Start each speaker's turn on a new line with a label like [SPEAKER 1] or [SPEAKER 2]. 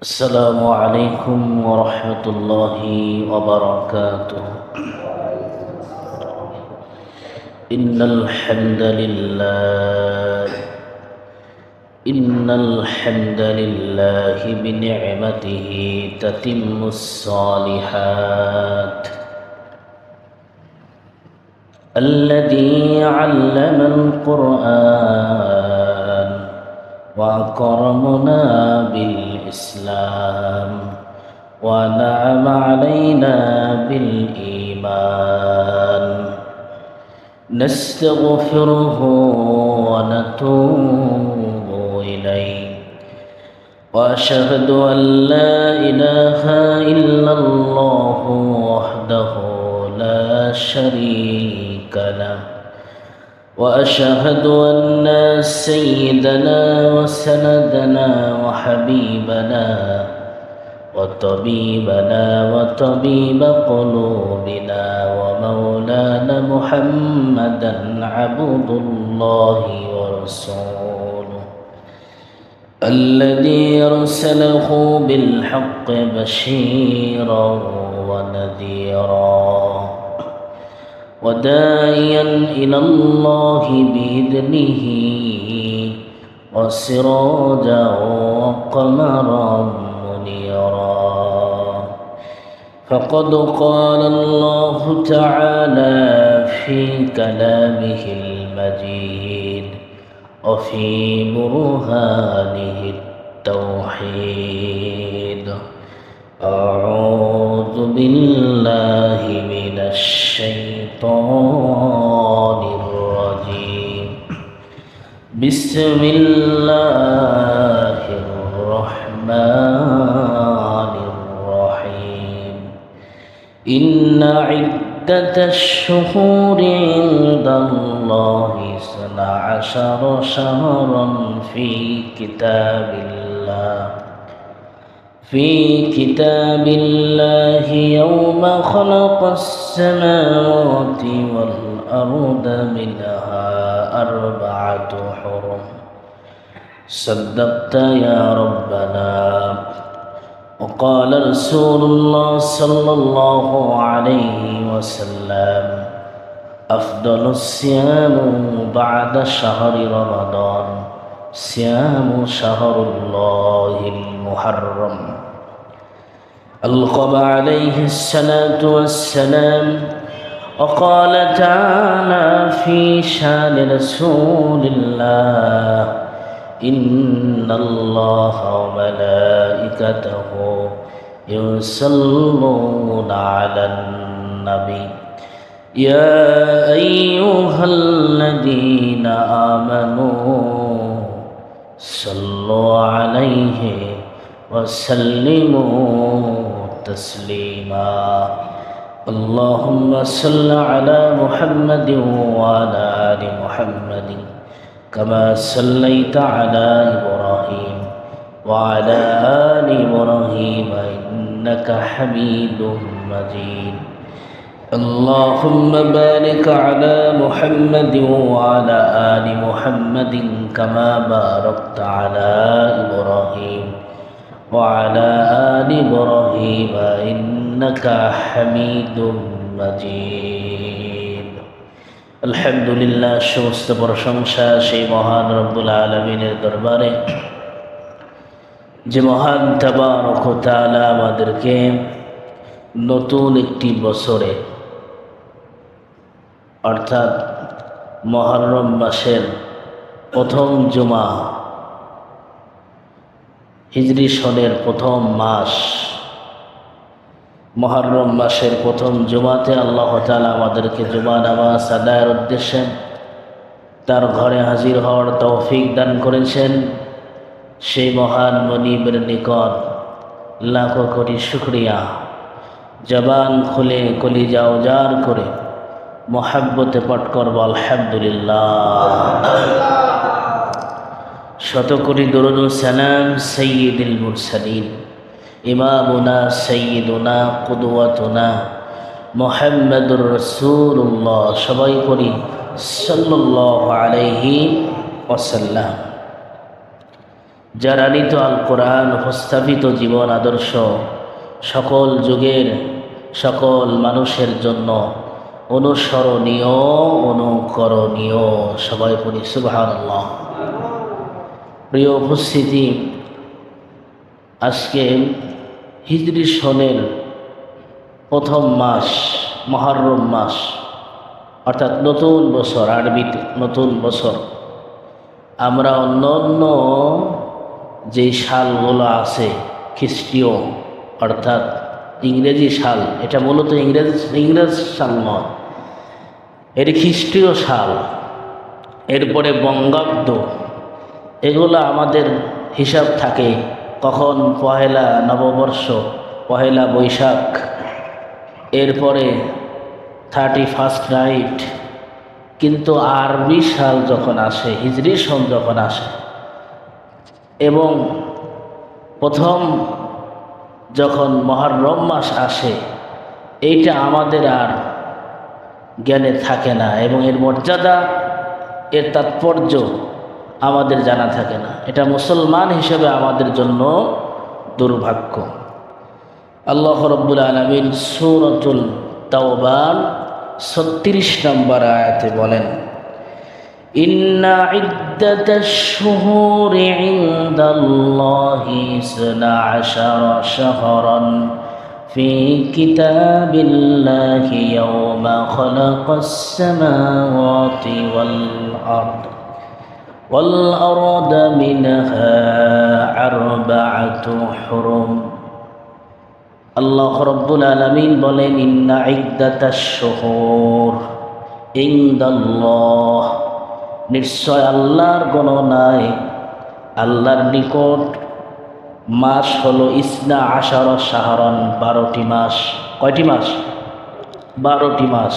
[SPEAKER 1] السلام عليكم ورحمة الله وبركاته. إن الحمد لله بنعمته تتم الصالحات. الذي علم القرآن وأكرمنا بالإسلام ونعم علينا بالإيمان. نستغفره ونتوب إليه وأشهد أن لا إله إلا الله وحده لا شريك له، وأشهد أن سيدنا وسندنا وحبيبنا وطبيبنا وطبيب قلوبنا ومولانا محمدا عبد الله ورسوله، الذي أرسله بالحق بشيرا ونذيرا وداعيا إلى الله بإذنه وسراجا وقمرا منيرا. فقد قال الله تعالى في كلامه المجيد وفي برهانه التوحيد: أعوذ بالله من الشيطان الرجيم. بسم الله الرحمن الرحيم. إن عدة الشهور عند الله 12 شهرا في كتاب الله يوم خلق السماوات والأرض منها 4 حرم. صدقت يا ربنا. وقال رسول الله صلى الله عليه وسلم: أفضل الصيام بعد شهر رمضان صيام شهر الله المحرم. ألقب عليه الصلاة والسلام وقال تعالى في شان رسول الله: إن الله وملائكته يصلون على النبي يا أيها الذين آمنوا صلوا عليه وسلموا تسليما. اللهم صل على محمد وعلى آل محمد كما صليت على إبراهيم وعلى آل إبراهيم إنك حميد مجيد. اللهم بارك على محمد وعلى آل محمد كما باركت على إبراهيم وعلى آل إبراهيم إنك حميد مجيد. আলহামদুলিল্লাহ, সমস্ত প্রশংসা সেই মহান রব্বুল আলামিনের দরবারে, যে মহান তাবারক ওয়া তাআলা আমাদেরকে নতুন একটি বছরে অর্থাৎ মুহররম মাসের প্রথম জুমা, হিজরি সনের প্রথম মাস মুহররম মাসের প্রথম জুমাতে আল্লাহ তাআলা আমাদেরকে জুমা নামাজ আদায়ের উদ্দেশ্যে তার ঘরে হাজির হওয়ার তৌফিক দান করেছেন। সেই মহান মনিবের নিকট লাখো কোটি শুকরিয়া। জবান খুলে কলিজা উজাড় করে মোহাব্বতে পাঠ করব আলহামদুলিল্লাহ। শত কোটি দরুদ ও সালাম সাইয়্যিদুল মুরসালিন ইমামুনা সাইয়্যিদুনা কুদওয়াতুনা মুহাম্মাদুর রাসূলুল্লাহ, সবাই পড়ি সাল্লাল্লাহু আলাইহি ওয়াসাল্লাম। যারা নিত আল কোরআন উপস্থাপিত জীবন আদর্শ সকল যুগের সকল মানুষের জন্য অনুসরণীয় অনুকরণীয়। সবাই পড়ি সুবহানাল্লাহ। প্রিয় উপস্থিতি, আজকে হিজরি সনের প্রথম মাস মুহররম মাস, অর্থাৎ নতুন বছর, আরবিতে নতুন বছর। আমরা অন্য যেই সালগুলো আছে খ্রিস্টীয় অর্থাৎ ইংরেজি সাল, এটা মূলত ইংরেজ সাল নয়, এর খ্রিস্টীয় সাল, এরপরে বঙ্গাব্দ, এগুলো আমাদের হিসাব থাকে কখন পহেলা নববর্ষ, পহেলা বৈশাখ, এরপরে 31 নাইট। কিন্তু আরবি সাল যখন আসে, হিজরি সন যখন আসে এবং প্রথম যখন মুহররম মাস আসে, এইটা আমাদের আর জ্ঞানে থাকে না এবং এর মর্যাদা, এর তাৎপর্য আমাদের জানা থাকে না। এটা মুসলমান হিসেবে আমাদের জন্য দুর্ভাগ্য। আল্লাহ রাব্বুল আলামিন সূরাতুল তাওবার 36 নম্বর আয়াতে বলেন, ইন্না ইদ্দাতাশ শুহুরি ইনদাল্লাহি 12 শাহরান ফি কিতাবিল্লাহি ইয়াওমা খালাকাস সামাওয়াতি ওয়াল আরদ মিনহা আরবাআতু হুরুম। আল্লাহ রাব্বুল আলামিন বলেন, ইন্না ইদ্দাতাশ শুহুর ইনদাল্লাহ, নিশ্চয় আল্লাহর গণনায়, আল্লাহর নিকট মাস হলো 12 শাহরান, 12টি মাস। কয়টি মাস? 12টি মাস।